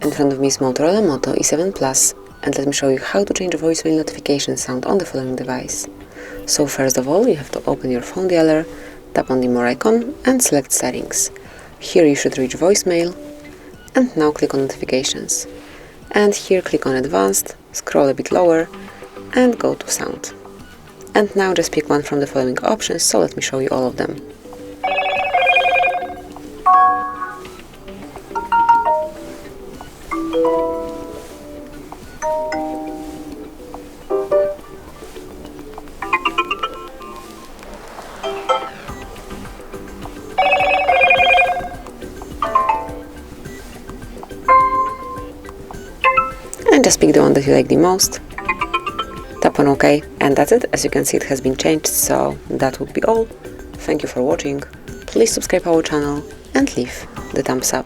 In front of me is Motorola Moto E7 Plus, and let me show you how to change voicemail notification sound on the following device. So first of all, you have to open your phone dialer, tap on the More icon and select Settings. Here you should reach voicemail, and now click on Notifications. And here click on Advanced, scroll a bit lower, and go to Sound. And now just pick one from the following options, so let me show you all of them. And just pick the one that you like the most, tap on OK, and that's it. As you can see, it has been changed, so that would be all. Thank you for watching, please subscribe our channel and leave the thumbs up.